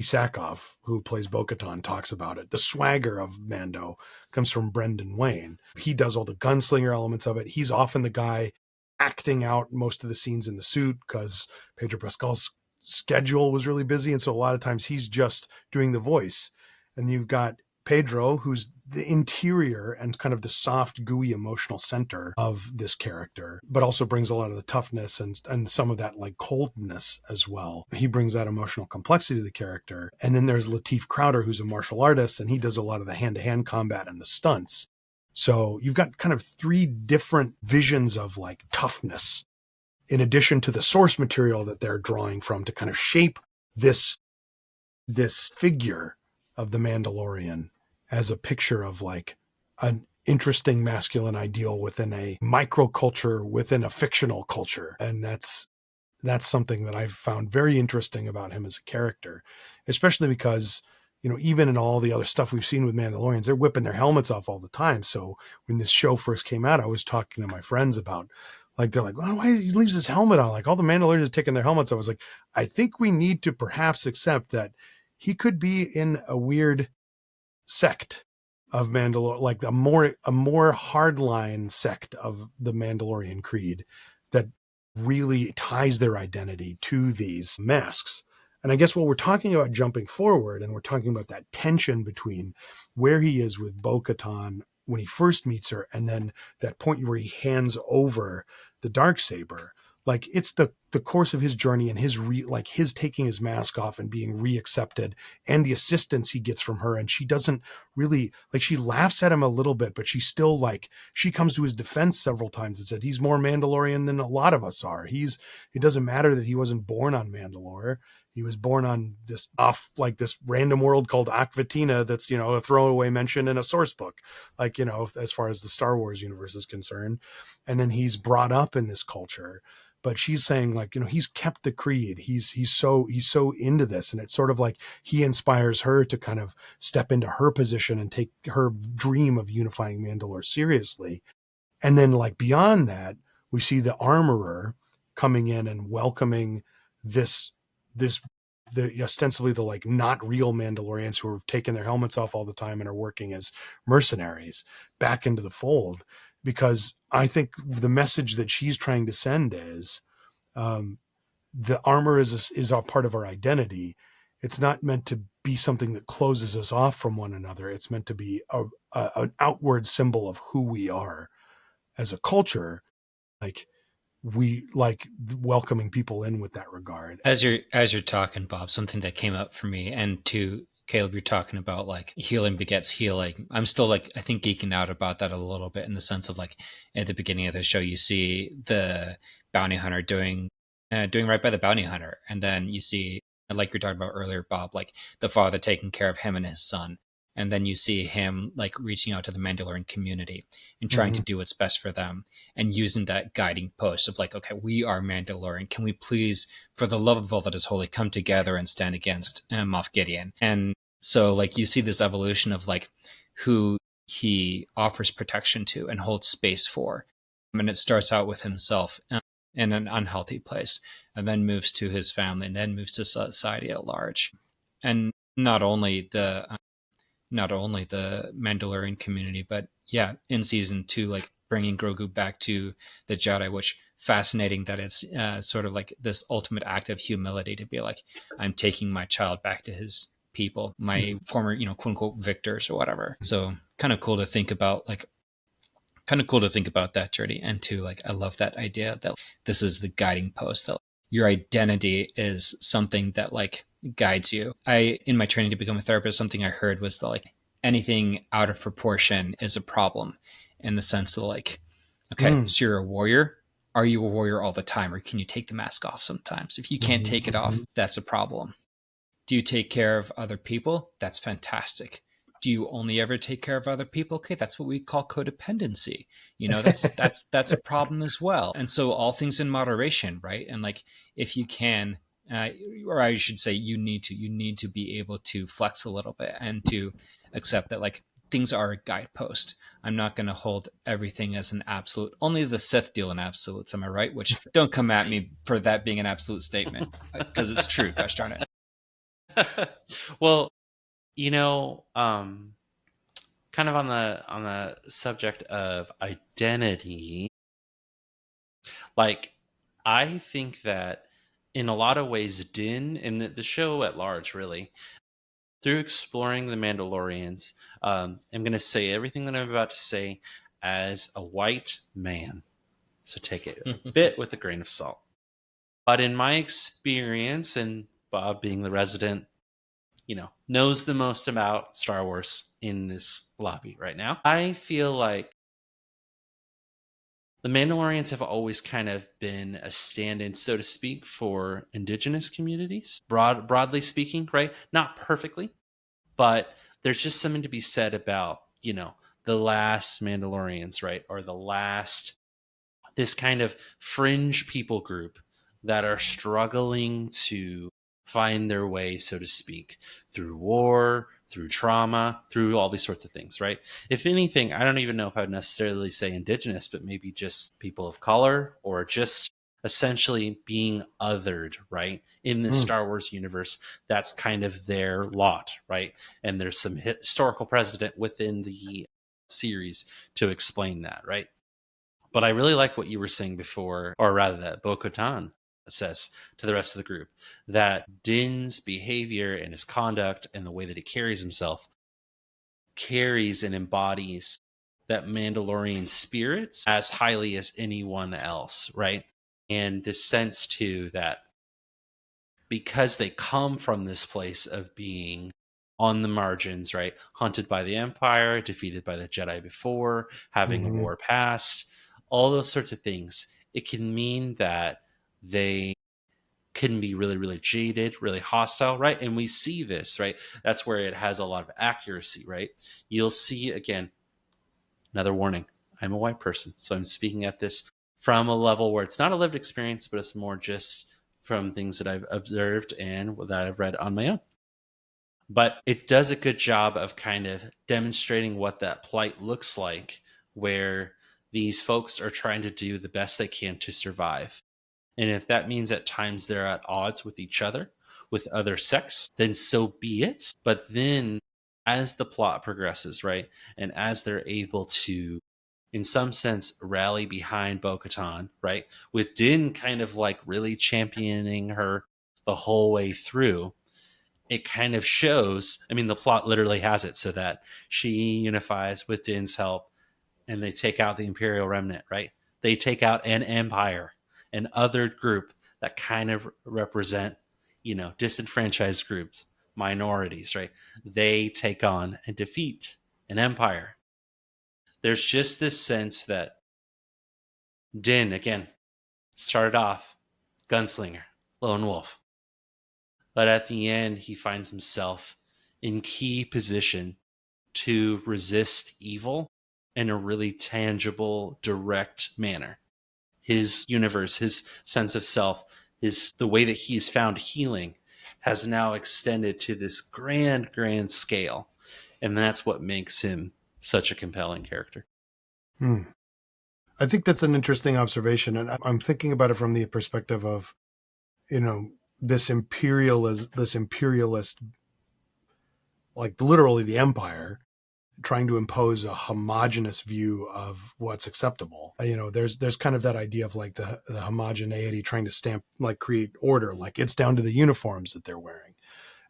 Isakov, who plays Bo-Katan, talks about it. The swagger of Mando comes from Brendan Wayne. He does all the gunslinger elements of it. He's often the guy acting out most of the scenes in the suit because Pedro Pascal's schedule was really busy. And so a lot of times he's just doing the voice. And you've got Pedro, who's the interior and kind of the soft, gooey emotional center of this character, but also brings a lot of the toughness and some of that like coldness as well. He brings that emotional complexity to the character. And then there's Lateef Crowder, who's a martial artist, and he does a lot of the hand-to-hand combat and the stunts. So you've got kind of three different visions of like toughness, in addition to the source material that they're drawing from to kind of shape this figure of the Mandalorian as a picture of like an interesting masculine ideal within a microculture, within a fictional culture. And that's something that I've found very interesting about him as a character, especially because, you know, even in all the other stuff we've seen with Mandalorians, they're whipping their helmets off all the time. So when this show first came out, I was talking to my friends about, like, they're like, well, why he leaves his helmet on? Like all the Mandalorians are taking their helmets off. I was like, I think we need to perhaps accept that he could be in a weird sect of Mandalorian, like a more hardline sect of the Mandalorian creed that really ties their identity to these masks. And I guess what we're talking about jumping forward, and we're talking about that tension between where he is with Bo-Katan when he first meets her, and then that point where he hands over the Darksaber. Like it's the course of his journey and his taking his mask off and being reaccepted, and the assistance he gets from her. And she doesn't really, like, she laughs at him a little bit, but she's still like, she comes to his defense several times and said, he's more Mandalorian than a lot of us are. It doesn't matter that he wasn't born on Mandalore. He was born on this random world called Akvatina that's, you know, a throwaway mention in a source book, like, you know, as far as the Star Wars universe is concerned. And then he's brought up in this culture. But she's saying, like, you know, he's kept the creed. He's so into this. And it's sort of like he inspires her to kind of step into her position and take her dream of unifying Mandalore seriously. And then, like, beyond that, we see the armorer coming in and welcoming the ostensibly the like not real Mandalorians who have taken their helmets off all the time and are working as mercenaries back into the fold. Because I think the message that she's trying to send is the armor is a part of our identity. It's not meant to be something that closes us off from one another. It's meant to be an outward symbol of who we are as a culture. Like, we like welcoming people in with that regard. As you're talking, Bob, something that came up for me, and to Caleb, you're talking about like healing begets healing. I'm still like, I think, geeking out about that a little bit, in the sense of like at the beginning of the show, you see the bounty hunter doing right by the bounty hunter, and then you see, like you're talking about earlier, Bob, like the father taking care of him and his son. And then you see him like reaching out to the Mandalorian community and trying to do what's best for them, and using that guiding post of like, okay, we are Mandalorian. Can we please, for the love of all that is holy, come together and stand against Moff Gideon? And so like you see this evolution of like who he offers protection to and holds space for. And it starts out with himself in an unhealthy place, and then moves to his family, and then moves to society at large. And not only the Mandalorian community, but yeah, in season 2, like bringing Grogu back to the Jedi, which fascinating that it's sort of like this ultimate act of humility to be like, I'm taking my child back to his people, my former, quote unquote victors or whatever. So kind of cool to think about, that journey. And too, like, I love that idea that this is the guiding post, that your identity is something that like guides you. In my training to become a therapist, something I heard was that like anything out of proportion is a problem, in the sense that like, okay, so you're a warrior. Are you a warrior all the time, or can you take the mask off sometimes? If you can't take it off, that's a problem. Do you take care of other people? That's fantastic. Do you only ever take care of other people? Okay, that's what we call codependency. That's a problem as well. And so all things in moderation, right? And like, if you can, or I should say, you need to be able to flex a little bit and to accept that like things are a guidepost. I'm not going to hold everything as an absolute. Only the Sith deal in absolutes. Am I right? Which, don't come at me for that being an absolute statement, because it's true. Gosh darn it. Well, kind of on the subject of identity, like, I think that in a lot of ways, Din, and the show at large, really, through exploring the Mandalorians, I'm going to say everything that I'm about to say as a white man, so take it a bit with a grain of salt. But in my experience, and Bob being the resident, knows the most about Star Wars in this lobby right now, I feel like the Mandalorians have always kind of been a stand-in, so to speak, for indigenous communities, broadly speaking, right? Not perfectly, but there's just something to be said about, the last Mandalorians, right? Or this kind of fringe people group that are struggling to find their way, so to speak, through war, through trauma, through all these sorts of things, right? If anything, I don't even know if I would necessarily say indigenous, but maybe just people of color, or just essentially being othered, right? In the Star Wars universe, that's kind of their lot, right? And there's some historical precedent within the series to explain that, right? But I really like what you were saying before, or rather that Bo-Katan says to the rest of the group, that Din's behavior and his conduct and the way that he carries himself carries and embodies that Mandalorian spirits as highly as anyone else, right? And this sense too that because they come from this place of being on the margins, right? Hunted by the Empire, defeated by the Jedi before, having a war past, all those sorts of things. It can mean that they can be really, really jaded, really hostile, right? And we see this, right? That's where it has a lot of accuracy, right? You'll see, again, another warning. I'm a white person, so I'm speaking at this from a level where it's not a lived experience, but it's more just from things that I've observed and that I've read on my own. But it does a good job of kind of demonstrating what that plight looks like, where these folks are trying to do the best they can to survive. And if that means at times they're at odds with each other, with other sects, then so be it. But then as the plot progresses, right, and as they're able to, in some sense, rally behind Bo-Katan, right, with Din kind of like really championing her the whole way through, it kind of shows, I mean, the plot literally has it so that she unifies with Din's help and they take out the Imperial Remnant, right? They take out an empire, an othered group that kind of represent, disenfranchised groups, minorities, right? They take on and defeat an empire. There's just this sense that Din, again, started off gunslinger, lone wolf. But at the end, he finds himself in key position to resist evil in a really tangible, direct manner. His universe, his sense of self, the way that he's found healing has now extended to this grand, grand scale. And that's what makes him such a compelling character. I think that's an interesting observation, and I'm thinking about it from the perspective of, this imperialist, like literally the empire, trying to impose a homogenous view of what's acceptable. There's kind of that idea of like the homogeneity trying to create order, like it's down to the uniforms that they're wearing.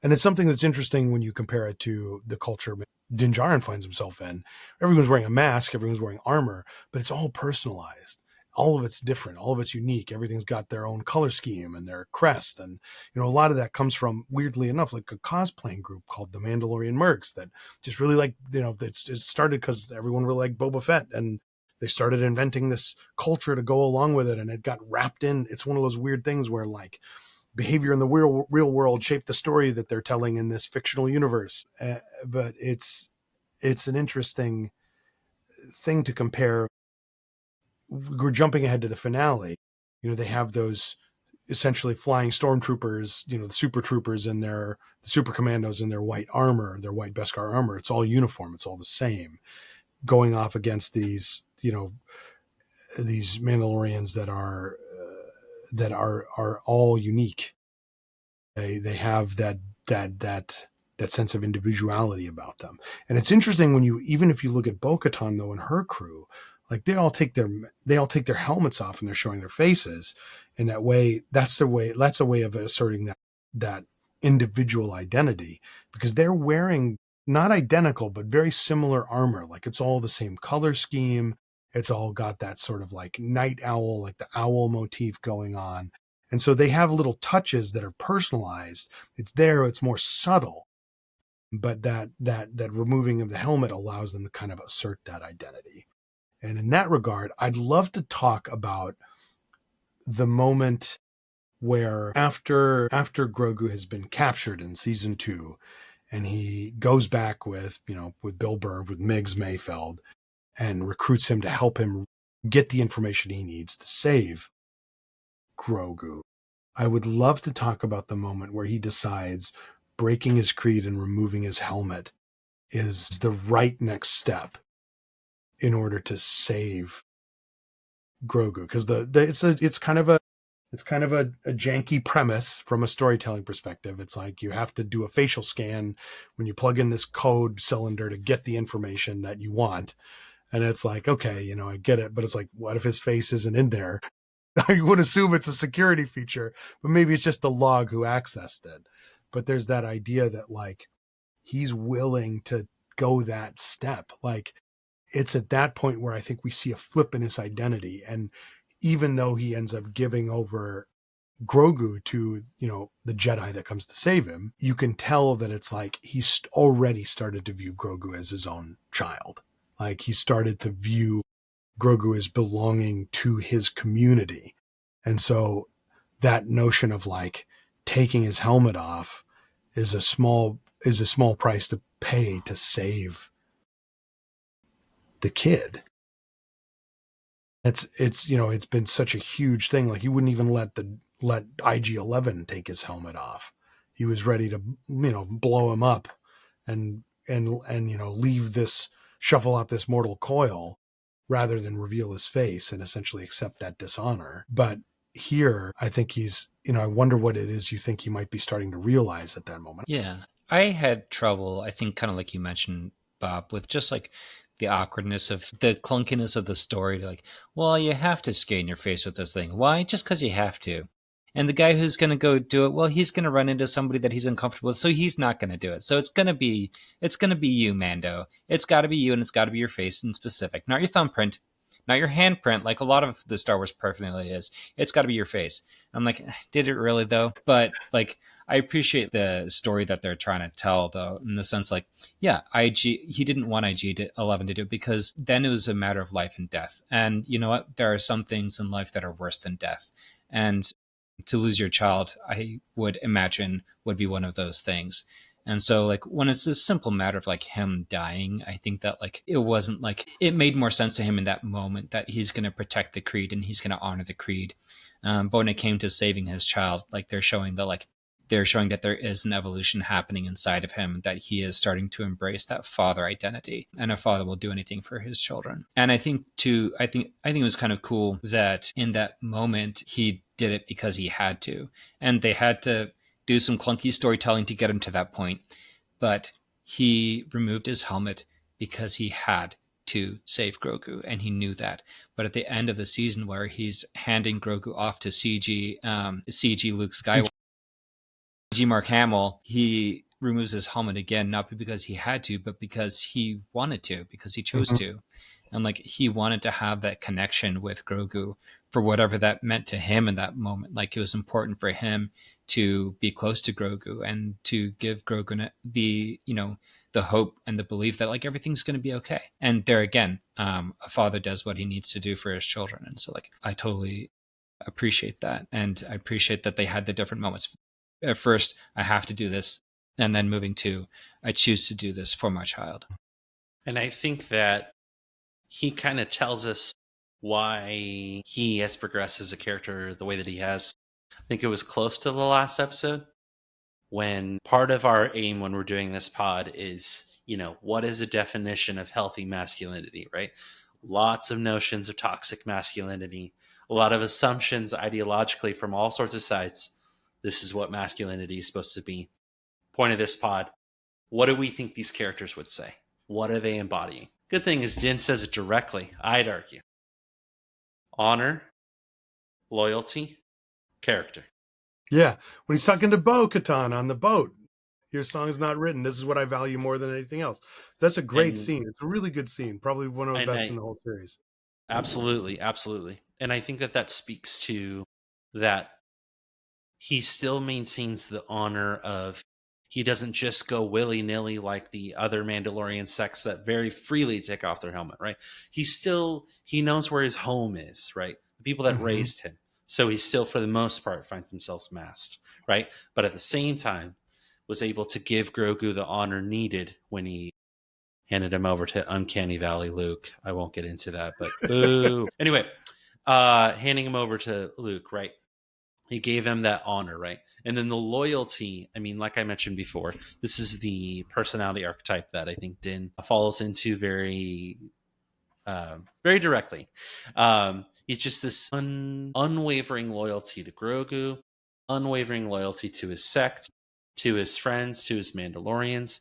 And it's something that's interesting when you compare it to the culture Din Djarin finds himself in. Everyone's wearing a mask, everyone's wearing armor, but it's all personalized. All of it's different, all of it's unique. Everything's got their own color scheme and their crest. And, a lot of that comes from, weirdly enough, like a cosplaying group called the Mandalorian Mercs that just really it started because everyone really liked Boba Fett, and they started inventing this culture to go along with it. And it got wrapped in. It's one of those weird things where like behavior in the real world shaped the story that they're telling in this fictional universe. But it's an interesting thing to compare. We're jumping ahead to the finale. They have those essentially flying stormtroopers, the super troopers and the super commandos in their white armor, their white Beskar armor. It's all uniform. It's all the same, going off against these Mandalorians that are all unique. They have that sense of individuality about them. And it's interesting when even if you look at Bo-Katan though and her crew, like they all take their helmets off and they're showing their faces. In that way, that's a way of asserting that individual identity, because they're wearing not identical but very similar armor. Like it's all the same color scheme. It's all got that sort of like night owl, like the owl motif going on. And so they have little touches that are personalized. It's there, it's more subtle, but that removing of the helmet allows them to kind of assert that identity. And in that regard, I'd love to talk about the moment where after Grogu has been captured in season 2, and he goes back with Bill Burr, with Miggs Mayfeld, and recruits him to help him get the information he needs to save Grogu. I would love to talk about the moment where he decides breaking his creed and removing his helmet is the right next step in order to save Grogu. Because it's kind of a janky premise from a storytelling perspective. It's like you have to do a facial scan when you plug in this code cylinder to get the information that you want. And it's like, okay, I get it, but it's like, what if his face isn't in there? I would assume it's a security feature, but maybe it's just the log who accessed it. But there's that idea that like he's willing to go that step. Like it's at that point where I think we see a flip in his identity. And even though he ends up giving over Grogu to, the Jedi that comes to save him, you can tell that it's like he's already started to view Grogu as his own child. Like he started to view Grogu as belonging to his community. And so that notion of like taking his helmet off is a small price to pay to save the kid. It's been such a huge thing. Like he wouldn't even let IG-11 take his helmet off. He was ready to, blow him up and shuffle out this mortal coil rather than reveal his face and essentially accept that dishonor. But here, I think he's, I wonder what it is you think he might be starting to realize at that moment. Yeah. I had trouble, I think, kind of like you mentioned, Bob, with just like the awkwardness of the clunkiness of the story. Like, well, you have to skate in your face with this thing. Why? Just because you have to. And the guy who's going to go do it, well, he's going to run into somebody that he's uncomfortable with, so he's not going to do it. So it's going to be you, Mando. It's got to be you, and it's got to be your face in specific, not your thumbprint, not your handprint, like a lot of the Star Wars paraphernalia is. It's got to be your face. I'm like, did it really though? But like, I appreciate the story that they're trying to tell, though, in the sense like, yeah, he didn't want IG-11 to do it because then it was a matter of life and death. And you know what? There are some things in life that are worse than death. And to lose your child, I would imagine, would be one of those things. And so like when it's a simple matter of like him dying, I think that like it wasn't like it made more sense to him in that moment that he's going to protect the creed and he's going to honor the creed. But when it came to saving his child, like they're showing that like they're showing that there is an evolution happening inside of him, that he is starting to embrace that father identity, and a father will do anything for his children. And I think too, I think it was kind of cool that in that moment he did it because he had to, and they had to do some clunky storytelling to get him to that point. But he removed his helmet because he had to save Grogu, and he knew that. But at the end of the season, where he's handing Grogu off to CG Luke Skywalker, Mark Hamill, he removes his helmet again, not because he had to, but because he wanted to, because he chose to. And like, he wanted to have that connection with Grogu for whatever that meant to him in that moment. Like, it was important for him to be close to Grogu and to give Grogu the, you know, the hope and the belief that like everything's going to be okay. And there again, a father does what he needs to do for his children. And so like, I totally appreciate that. And I appreciate that they had the different moments. At first, I have to do this. And then moving to, I choose to do this for my child. And I think that he kind of tells us why he has progressed as a character the way that he has. I think it was close to the last episode when part of our aim when we're doing this pod is, you know, what is a definition of healthy masculinity, right? Lots of notions of toxic masculinity, a lot of assumptions ideologically from all sorts of sides. This is what masculinity is supposed to be. Point of this pod, what do we think these characters would say? What are they embodying? Good thing is Din says it directly, I'd argue. Honor, loyalty, character. Yeah. When he's talking to Bo-Katan on the boat, your song is not written. This is what I value more than anything else. That's a great scene. It's a really good scene. Probably one of the best in the whole series. Absolutely. Absolutely. And I think that that speaks to that he still maintains the honor of, he doesn't just go willy-nilly like the other Mandalorian sects that very freely take off their helmet, right? He knows where his home is, right? The people that raised him. So he still, for the most part, finds himself masked, right? But at the same time, was able to give Grogu the honor needed when he handed him over to Uncanny Valley Luke. I won't get into that, but boo. Anyway, handing him over to Luke, right? He gave him that honor, right? And then the loyalty, I mean, like I mentioned before, this is the personality archetype that I think Din falls into very directly. It's just this unwavering loyalty to Grogu, unwavering loyalty to his sect, to his friends, to his Mandalorians.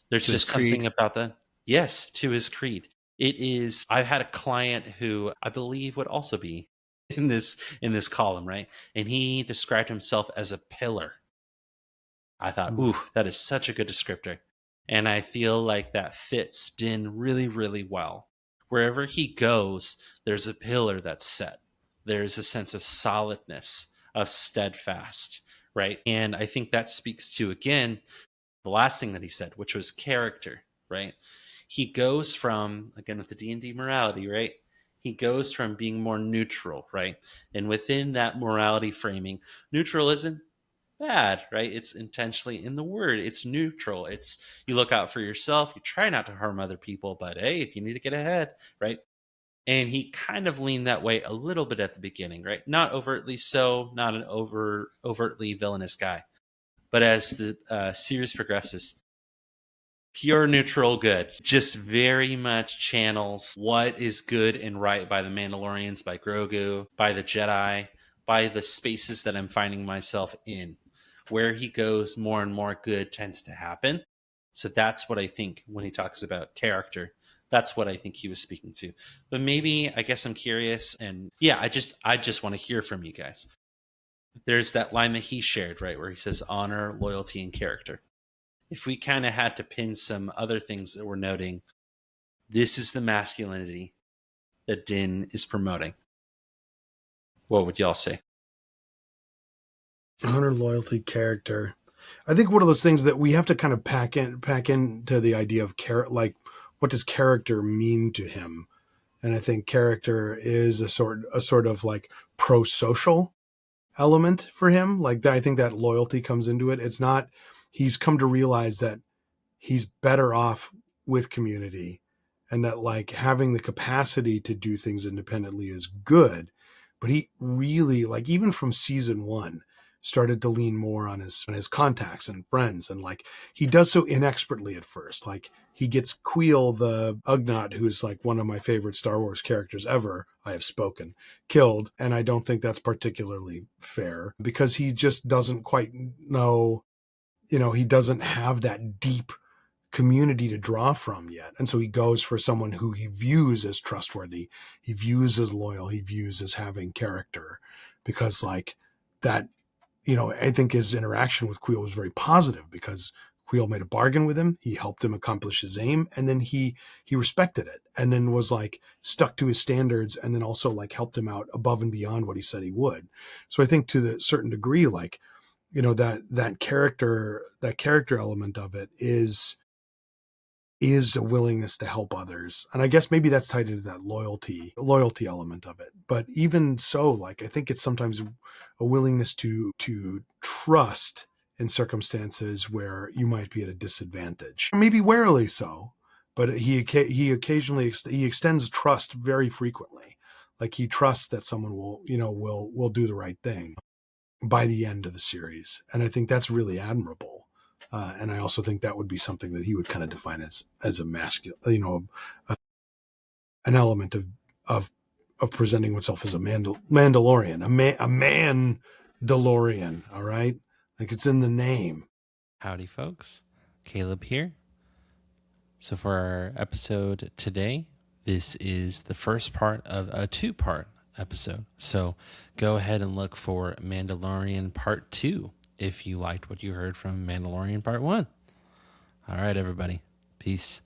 There's just something about that. Yes, to his creed. It is. I've had a client who I believe would also be in this column, right? And he described himself as a pillar. I thought, ooh, that is such a good descriptor. And I feel like that fits Din really, really well. Wherever he goes, there's a pillar that's set. There's a sense of solidness, of steadfast, right? And I think that speaks to, again, the last thing that he said, which was character, right? He goes from, again, with the D&D morality, right? He goes from being more neutral, right? And within that morality framing, neutral isn't bad, right? It's intentionally in the word. It's neutral. It's, you look out for yourself. You try not to harm other people, but hey, if you need to get ahead, right? And he kind of leaned that way a little bit at the beginning, right? Not overtly so, not an overtly villainous guy. But as the series progresses, pure neutral good, just very much channels what is good and right by the Mandalorians, by Grogu, by the Jedi, by the spaces that I'm finding myself in. Where he goes, more and more good tends to happen. So that's what I think when he talks about character. That's what I think he was speaking to. But maybe, I guess I'm curious, and yeah, I just want to hear from you guys. There's that line that he shared, right, where he says honor, loyalty, and character. If we kind of had to pin some other things that we're noting, this is the masculinity that Din is promoting. What would y'all say? Honor, loyalty, character. I think one of those things that we have to kind of pack into the idea of like, what does character mean to him? And I think character is a sort of like pro-social element for him. Like that, I think that loyalty comes into it. It's not, he's come to realize that he's better off with community, and that like having the capacity to do things independently is good. But he really, like, even from season 1, started to lean more on his contacts and friends, and like he does so inexpertly at first. Like he gets Queel, the Ugnaught, who's like one of my favorite Star Wars characters ever, I have spoken, killed, and I don't think that's particularly fair because he just doesn't quite know, he doesn't have that deep community to draw from yet. And so he goes for someone who he views as trustworthy, he views as loyal, he views as having character, because like that, I think his interaction with Queel was very positive because Queel made a bargain with him. He helped him accomplish his aim, and then he respected it, and then was like stuck to his standards, and then also like helped him out above and beyond what he said he would. So I think to the certain degree, like, that character element of it is a willingness to help others. And I guess maybe that's tied into that loyalty element of it. But even so, like, I think it's sometimes a willingness to trust in circumstances where you might be at a disadvantage, maybe warily so, but he occasionally extends trust very frequently. Like he trusts that someone will do the right thing by the end of the series. And I think that's really admirable. And I also think that would be something that he would kind of define as a masculine, an element of presenting oneself as a Mandalorian, a man DeLorean. All right, like it's in the name. Howdy, folks. Caleb here. So for our episode today, this is the first part of a 2-part episode. So go ahead and look for Mandalorian Part 2 if you liked what you heard from Mandalorian Part 1. All right, everybody. Peace.